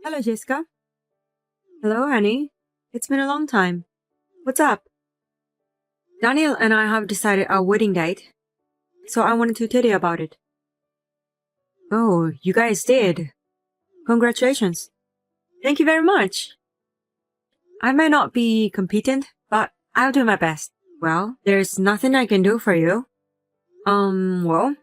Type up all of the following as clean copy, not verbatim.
Hello, Jessica. Hello, honey. It's been a long time. What's up? Daniel and I have decided our wedding date, so I wanted to tell you about it. Oh, you guys did. Congratulations. Thank you very much. I may not be competent, but I'll do my best. Well, there's nothing I can do for you. Well,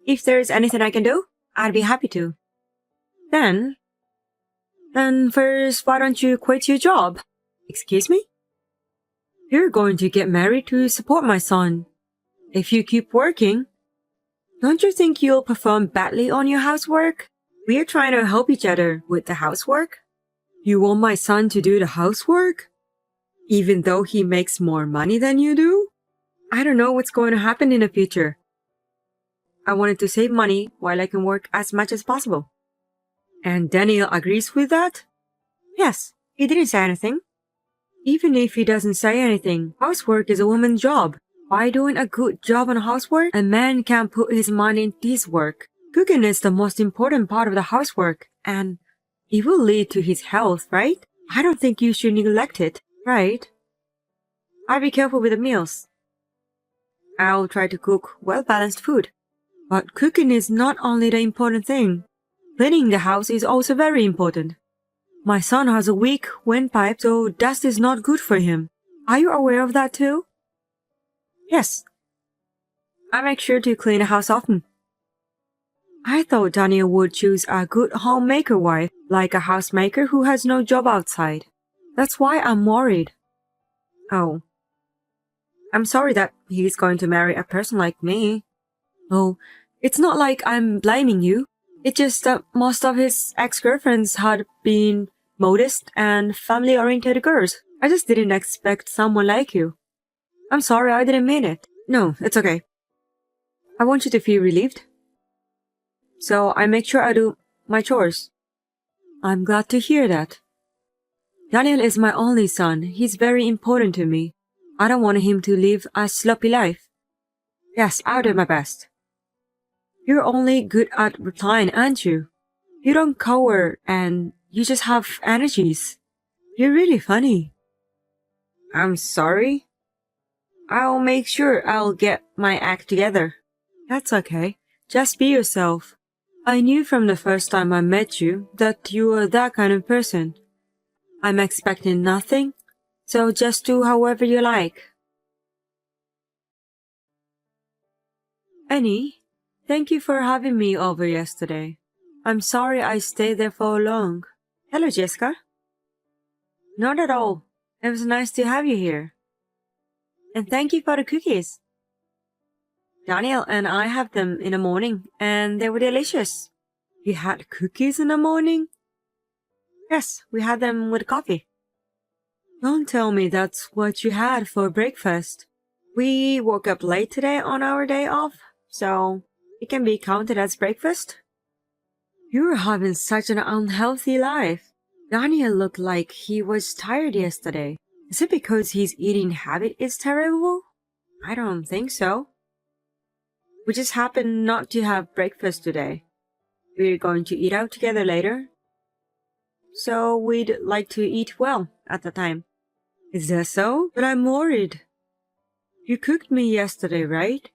if there's anything I can do, I'd be happy to. Then first, why don't you quit your job? Excuse me? You're going to get married to support my son. If you keep working, don't you think you'll perform badly on your housework? We're trying to help each other with the housework. You want my son to do the housework? Even though he makes more money than you do? I don't know what's going to happen in the future. I wanted to save money while I can work as much as possible. And Daniel agrees with that? Yes, he didn't say anything. Even if he doesn't say anything, housework is a woman's job. By doing a good job on housework, a man can put his mind into his work. Cooking is the most important part of the housework, and it will lead to his health, right? I don't think you should neglect it, right? I'll be careful with the meals. I'll try to cook well-balanced food. But cooking is not only the important thing. Cleaning the house is also very important. My son has a weak windpipe, so dust is not good for him. Are you aware of that too? Yes. I make sure to clean the house often. I thought Daniel would choose a good homemaker wife, like a housemaker who has no job outside. That's why I'm worried. Oh. I'm sorry that he's going to marry a person like me. Oh, it's not like I'm blaming you. It's just that most of his ex-girlfriends had been modest and family-oriented girls. I just didn't expect someone like you. I'm sorry, I didn't mean it. No, it's okay. I want you to feel relieved. So I make sure I do my chores. I'm glad to hear that. Daniel is my only son. He's very important to me. I don't want him to live a sloppy life. Yes, I'll do my best. You're only good at replying, aren't you? You don't cower and you just have energies. You're really funny. I'm sorry. I'll make sure I'll get my act together. That's okay. Just be yourself. I knew from the first time I met you that you were that kind of person. I'm expecting nothing, so just do however you like. Annie, thank you for having me over yesterday. I'm sorry I stayed there for long. Hello, Jessica. Not at all. It was nice to have you here. And thank you for the cookies. Daniel and I have them in the morning, and they were delicious. You had cookies in the morning? Yes, we had them with coffee. Don't tell me that's what you had for breakfast. We woke up late today on our day off, so it can be counted as breakfast. You're having such an unhealthy life. Daniel looked like he was tired yesterday. Is it because his eating habit is terrible? I don't think so. We just happened not to have breakfast today. We're going to eat out together later. So we'd like to eat well at the time. Is that so? But I'm worried. You cooked me yesterday, right?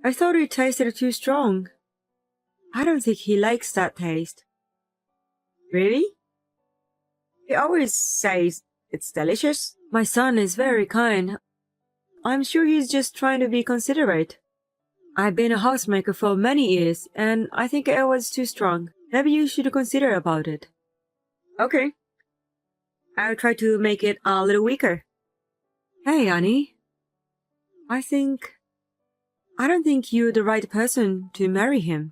I thought it tasted too strong. I don't think he likes that taste. Really? He always says it's delicious. My son is very kind. I'm sure he's just trying to be considerate. I've been a housemaker for many years, and I think it was too strong. Maybe you should consider about it. Okay. I'll try to make it a little weaker. Hey, Annie. I don't think you're the right person to marry him.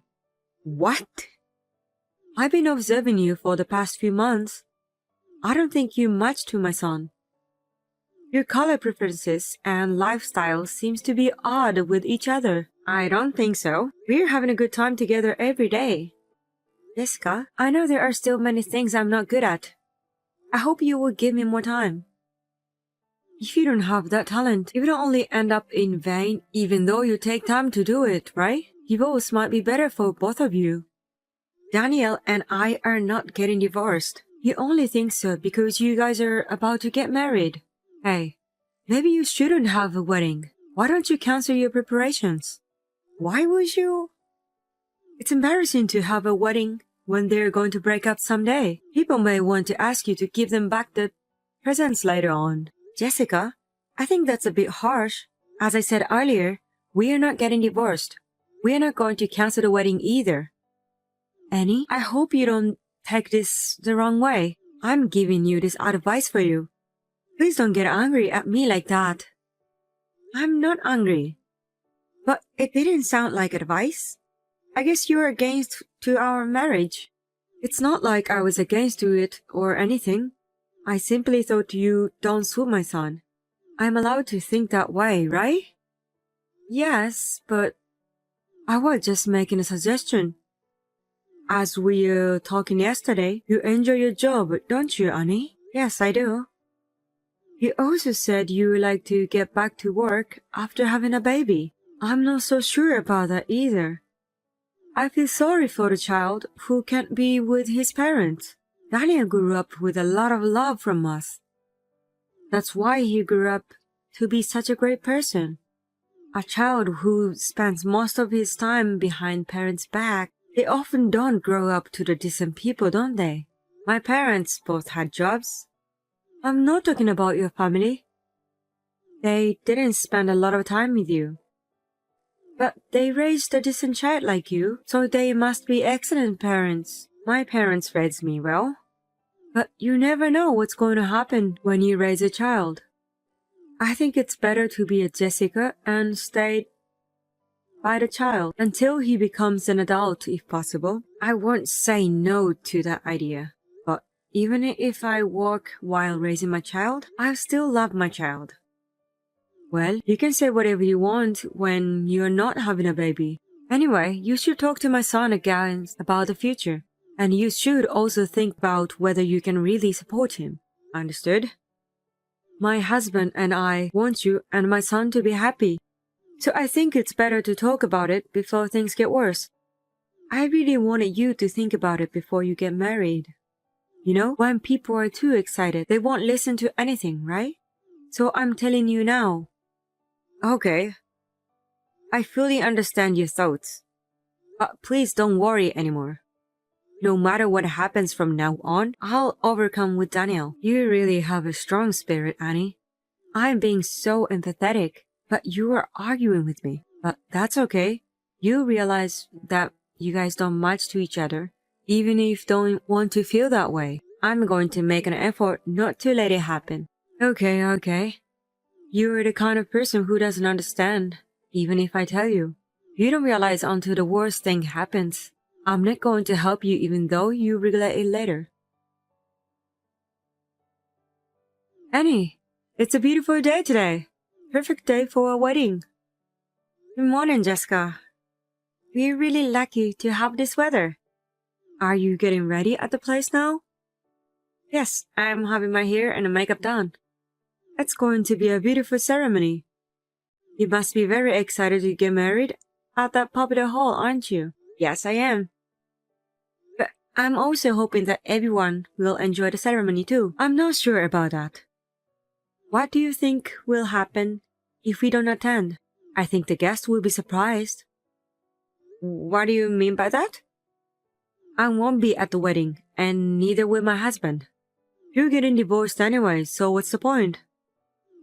What? I've been observing you for the past few months. I don't think you match to my son. Your color preferences and lifestyle seems to be odd with each other. I don't think so. We're having a good time together every day. Jessica, I know there are still many things I'm not good at. I hope you will give me more time. If you don't have that talent, it will only end up in vain even though you take time to do it, right? Divorce might be better for both of you. Daniel and I are not getting divorced. You only think so because you guys are about to get married. Hey, maybe you shouldn't have a wedding. Why don't you cancel your preparations? Why would you? It's embarrassing to have a wedding when they're going to break up someday. People may want to ask you to give them back the presents later on. Jessica, I think that's a bit harsh. As I said earlier, we are not getting divorced. We are not going to cancel the wedding either. Annie, I hope you don't take this the wrong way. I'm giving you this advice for you. Please don't get angry at me like that. I'm not angry. But it didn't sound like advice. I guess you're against to our marriage. It's not like I was against to it or anything. I simply thought you don't suit my son. I'm allowed to think that way, right? Yes, but I was just making a suggestion. As we were talking yesterday, you enjoy your job, don't you, Annie? Yes, I do. You also said you like to get back to work after having a baby. I'm not so sure about that either. I feel sorry for the child who can't be with his parents. Daniel grew up with a lot of love from us. That's why he grew up to be such a great person. A child who spends most of his time behind parents' back, they often don't grow up to the decent people, don't they? My parents both had jobs. I'm not talking about your family. They didn't spend a lot of time with you. But they raised a decent child like you, so they must be excellent parents. My parents raised me well. But you never know what's going to happen when you raise a child. I think it's better to be a Jessica and stay by the child until he becomes an adult if possible. I won't say no to that idea. But even if I work while raising my child, I still love my child. Well, you can say whatever you want when you're not having a baby. Anyway, you should talk to my son again about the future. And you should also think about whether you can really support him. Understood? My husband and I want you and my son to be happy. So I think it's better to talk about it before things get worse. I really wanted you to think about it before you get married. You know, when people are too excited, they won't listen to anything, right? So I'm telling you now. Okay. I fully understand your thoughts. But please don't worry anymore. No matter what happens from now on, I'll overcome with Daniel. You really have a strong spirit, Annie. I'm being so empathetic, but you are arguing with me. But that's okay. You realize that you guys don't match to each other, even if you don't want to feel that way. I'm going to make an effort not to let it happen. Okay. You're the kind of person who doesn't understand, even if I tell you. You don't realize until the worst thing happens. I'm not going to help you even though you regret it later. Annie, it's a beautiful day today. Perfect day for a wedding. Good morning, Jessica. We're really lucky to have this weather. Are you getting ready at the place now? Yes, I'm having my hair and makeup done. It's going to be a beautiful ceremony. You must be very excited to get married at that popular hall, aren't you? Yes, I am. But I'm also hoping that everyone will enjoy the ceremony too. I'm not sure about that. What do you think will happen if we don't attend? I think the guests will be surprised. What do you mean by that? I won't be at the wedding, and neither will my husband. You're getting divorced anyway, so what's the point?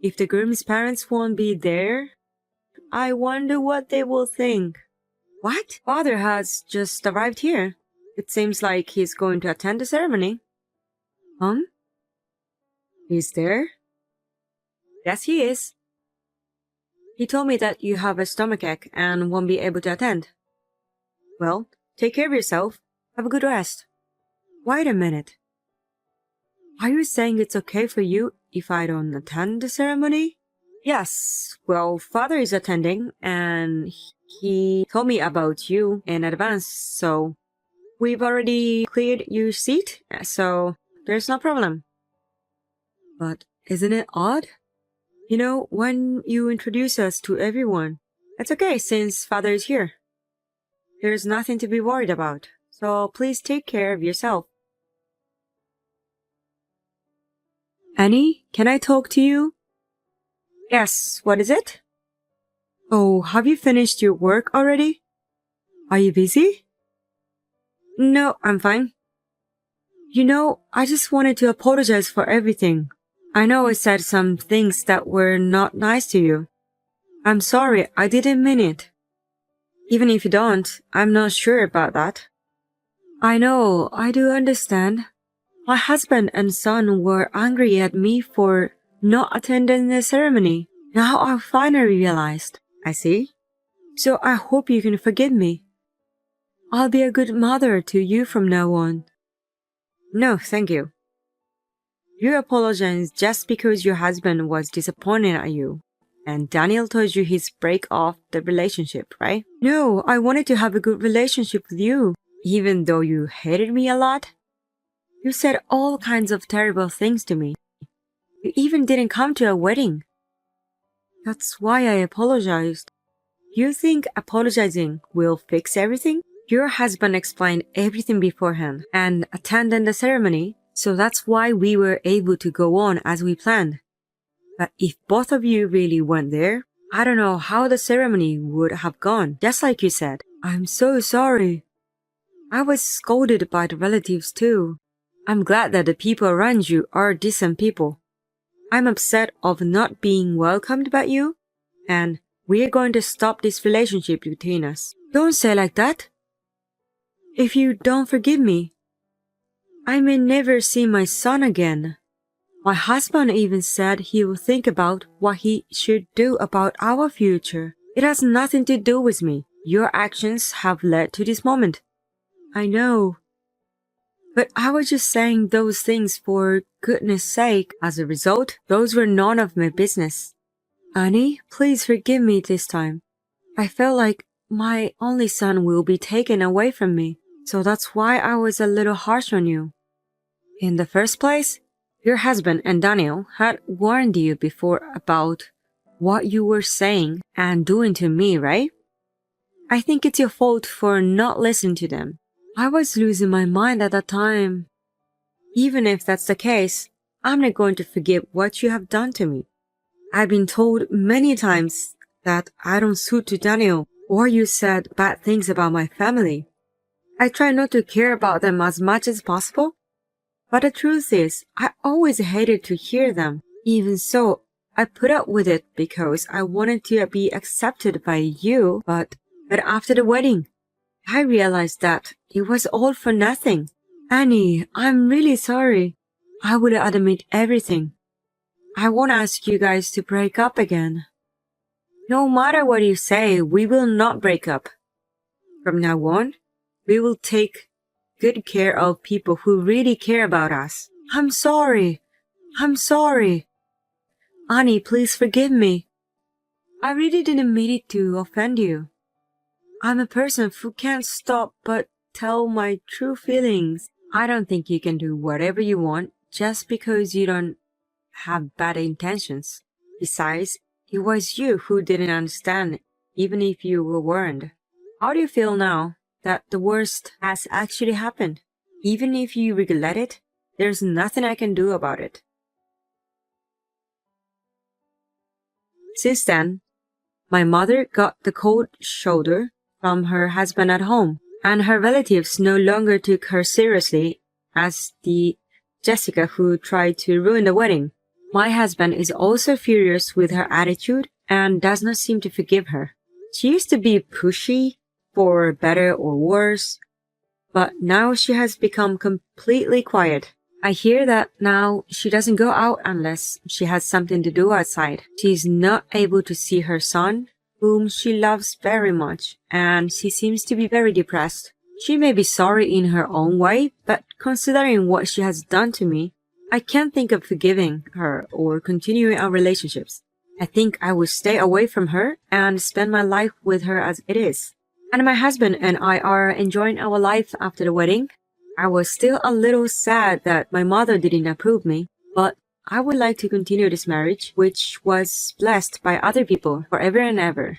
If the groom's parents won't be there, I wonder what they will think. What? Father has just arrived here. It seems like he's going to attend the ceremony. He's there? Yes, he is. He told me that you have a stomachache and won't be able to attend. Well, take care of yourself. Have a good rest. Wait a minute. Are you saying it's okay for you if I don't attend the ceremony? Yes. Well, Father is attending and he told me about you in advance, so we've already cleared your seat, so there's no problem. But isn't it odd? You know, when you introduce us to everyone, it's okay since Father is here. There's nothing to be worried about, so please take care of yourself. Annie, can I talk to you? Yes, what is it? Oh, have you finished your work already? Are you busy? No, I'm fine. You know, I just wanted to apologize for everything. I know I said some things that were not nice to you. I'm sorry, I didn't mean it. Even if you don't, I'm not sure about that. I know, I do understand. My husband and son were angry at me for not attending the ceremony. Now I finally realized. I see. So I hope you can forgive me. I'll be a good mother to you from now on. No, thank you. You apologize just because your husband was disappointed at you. And Daniel told you he's break off the relationship, right? No, I wanted to have a good relationship with you, even though you hated me a lot. You said all kinds of terrible things to me. You even didn't come to a wedding. That's why I apologized. You think apologizing will fix everything? Your husband explained everything beforehand and attended the ceremony, so that's why we were able to go on as we planned. But if both of you really went there, I don't know how the ceremony would have gone, just like you said. I'm so sorry. I was scolded by the relatives too. I'm glad that the people around you are decent people. I'm upset of not being welcomed by you, and we're going to stop this relationship between us. Don't say like that. If you don't forgive me, I may never see my son again. My husband even said he will think about what he should do about our future. It has nothing to do with me. Your actions have led to this moment. I know. But I was just saying those things for goodness sake. As a result, those were none of my business. Annie, please forgive me this time. I felt like my only son will be taken away from me. So that's why I was a little harsh on you. In the first place, your husband and Daniel had warned you before about what you were saying and doing to me, right? I think it's your fault for not listening to them. I was losing my mind at that time. Even if that's the case, I'm not going to forget what you have done to me. I've been told many times that I don't suit to Daniel, or you said bad things about my family. I try not to care about them as much as possible. But the truth is, I always hated to hear them. Even so, I put up with it because I wanted to be accepted by you, but after the wedding, I realized that it was all for nothing. Annie, I'm really sorry. I will admit everything. I won't ask you guys to break up again. No matter what you say, we will not break up. From now on, we will take good care of people who really care about us. I'm sorry. I'm sorry. Annie, please forgive me. I really didn't mean it to offend you. I'm a person who can't stop but tell my true feelings. I don't think you can do whatever you want just because you don't have bad intentions. Besides, it was you who didn't understand, even if you were warned. How do you feel now that the worst has actually happened? Even if you regret it, there's nothing I can do about it. Since then, my mother got the cold shoulder from her husband at home, and her relatives no longer took her seriously as the Jessica who tried to ruin the wedding. My husband is also furious with her attitude and does not seem to forgive her. She used to be pushy, for better or worse, but now she has become completely quiet. I hear that now she doesn't go out unless she has something to do outside. She is not able to see her son, whom she loves very much, and she seems to be very depressed. She may be sorry in her own way, but considering what she has done to me, I can't think of forgiving her or continuing our relationships. I think I will stay away from her and spend my life with her as it is. And my husband and I are enjoying our life after the wedding. I was still a little sad that my mother didn't approve me, but I would like to continue this marriage, which was blessed by other people forever and ever.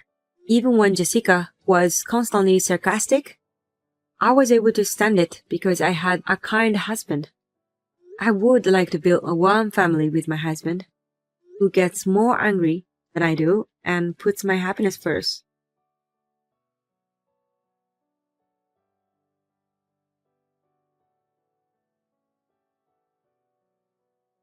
Even when Jessica was constantly sarcastic, I was able to stand it because I had a kind husband. I would like to build a warm family with my husband, who gets more angry than I do and puts my happiness first.